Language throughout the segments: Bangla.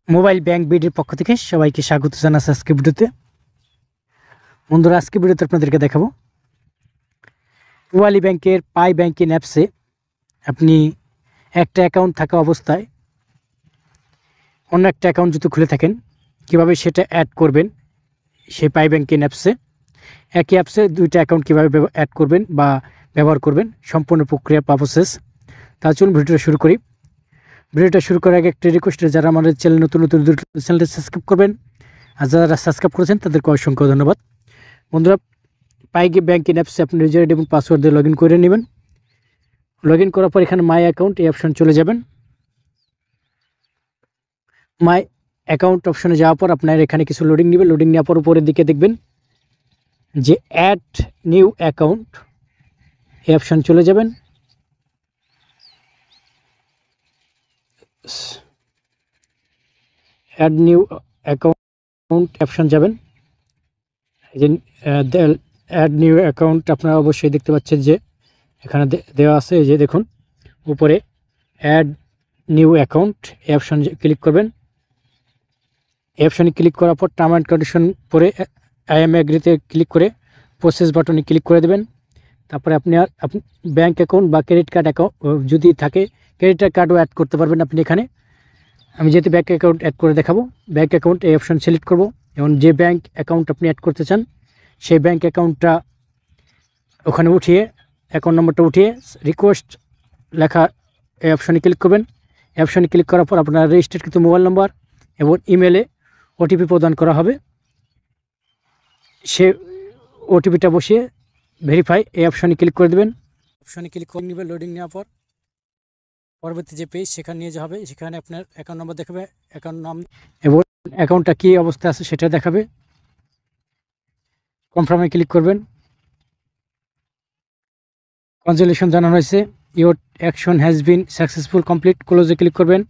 মোবাইল ব্যাংক বিডির পক্ষ থেকে সবাইকে স্বাগত জানাচ্ছি আজকে ভিডিওতে। বন্ধুরা, আজকে ভিডিওতে আপনাদেরকে দেখাবো পূবালী ব্যাংকের পাই ব্যাংকিং অ্যাপসে আপনি একটা অ্যাকাউন্ট থাকা অবস্থায় অন্য একটা অ্যাকাউন্ট যদি খুলে থাকেন কিভাবে সেটা অ্যাড করবেন। সেই পাই ব্যাংকিং অ্যাপসে একই অ্যাপসে দুইটা অ্যাকাউন্ট কীভাবে অ্যাড করবেন বা ব্যবহার করবেন, সম্পূর্ণ প্রক্রিয়া বা প্রসেস। তা চলুন ভিডিওটা শুরু করি। ভিডিওটা শুরু করার আগে একটা রিকোয়েস্ট, যারা আমাদের চ্যানেল নতুন চ্যানেলটা সাবস্ক্রাইব করবেন, আর যারা সাবস্ক্রাইব করেছেন তাদেরকে অসংখ্য ধন্যবাদ। বন্ধুরা, পাই ব্যাংকিং অ্যাপসে আপনি ইউজার আইডি এবং পাসওয়ার্ড দিয়ে লগ ইন করে নেবেন। লগ ইন করার পর এখানে মাই অ্যাকাউন্ট এই অপশন চলে যাবেন। মাই অ্যাকাউন্ট অপশনে যাওয়ার পর আপনার এখানে কিছু লোডিং নেবেন। লোডিং নেওয়ার পর উপরের দিকে দেখবেন যে অ্যাড নিউ অ্যাকাউন্ট এই অপশন চলে যাবেন। অ্যাড নিউ অ্যাকাউন্ট অপশন যাবেন। এই যে অ্যাড নিউ অ্যাকাউন্ট আপনারা অবশ্যই দেখতে পাচ্ছেন যে এখানে দেওয়া আছে। এই যে দেখুন উপরে অ্যাড নিউ অ্যাকাউন্ট এই অপশন ক্লিক করবেন। এই অপশনে ক্লিক করার পর টার্ম অ্যান্ড কন্ডিশন পরে আই এম এগ্রিতে ক্লিক করে প্রসেস বাটনে ক্লিক করে দেবেন। তারপরে আপনি ব্যাঙ্ক অ্যাকাউন্ট বা ক্রেডিট কার্ড অ্যাকাউন্ট যদি থাকে ক্রেডিট কার্ডও অ্যাড করতে পারবেন আপনি এখানে। আমি যেহেতু ব্যাঙ্ক অ্যাকাউন্ট অ্যাড করে দেখাবো, ব্যাঙ্ক অ্যাকাউন্ট এই অপশন সিলেক্ট করব এবং যে ব্যাঙ্ক অ্যাকাউন্ট আপনি অ্যাড করতে চান সেই ব্যাঙ্ক অ্যাকাউন্টটা ওখানে উঠিয়ে অ্যাকাউন্ট নম্বরটা উঠিয়ে রিকোয়েস্ট লেখা এই অপশনে ক্লিক করবেন। এই অপশনে ক্লিক করার পর আপনার রেজিস্টার্ড কিন্তু মোবাইল নম্বর এবং ইমেলে ওটিপি প্রদান করা হবে। সে ওটিপিটা বসিয়ে ভেরিফাই এই অপশনে ক্লিক করে দেবেন। অপশনে ক্লিক করে নেবেন। লোডিং নেওয়ার পর পরবর্তী যে পেজ সেখানে নিয়ে যাওয়া হবে। সেখানে আপনার অ্যাকাউন্ট নম্বর দেখাবে, অ্যাকাউন্ট নাম এবং অ্যাকাউন্টটা কী অবস্থায় আছে সেটা দেখাবে। কনফার্মে ক্লিক করবেন। কনসোলেশন জানানো হয়েছে, your action has been successful complete. ক্লোজে ক্লিক করবেন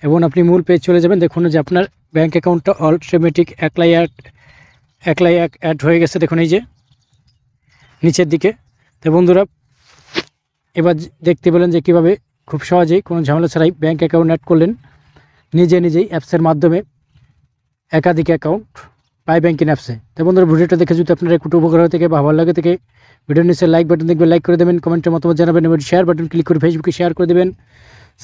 এবং আপনি মূল পেজ চলে যাবেন। দেখুন যে আপনার ব্যাঙ্ক অ্যাকাউন্টটা অটোমেটিক একলাই অ্যাড হয়ে গেছে। দেখুন এই যে নিচের দিকে। তো বন্ধুরা, এবার দেখতে পেলেন যে কীভাবে খুব সহজেই কোনো ঝামেলা ছাড়াই ব্যাঙ্ক অ্যাকাউন্ট অ্যাড করলেন নিজেই অ্যাপসের মাধ্যমে একাধিক অ্যাকাউন্ট পাই ব্যাংকিং অ্যাপসে। তো বন্ধুরা, ভিডিওটা দেখে যদি আপনার একটু উপকার হয়ে থাকে বা ভালো লাগে থেকে ভিডিওর নিচে লাইক বাটন দেখবেন, লাইক করে দেবেন, কমেন্টের মতামত জানাবেন এবং শেয়ার বাটন ক্লিক করে ফেসবুকে শেয়ার করে দেবেন।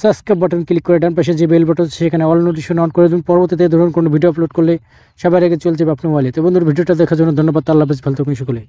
সাবস্ক্রাইব বাটন ক্লিক করে ডান পাশে যে বেল বাটন সেখানে অল নোটিফিকেশন অন করে দেবেন। পরবর্তীতে ধরুন কোনো ভিডিও আপলোড করলে সবার আগে চলছে আপনার মোবাইলে। তো বন্ধুরা, ভিডিওটা দেখার জন্য ধন্যবাদ। আল্লাহ হাফেজ, ভালো থাকুন সকলে।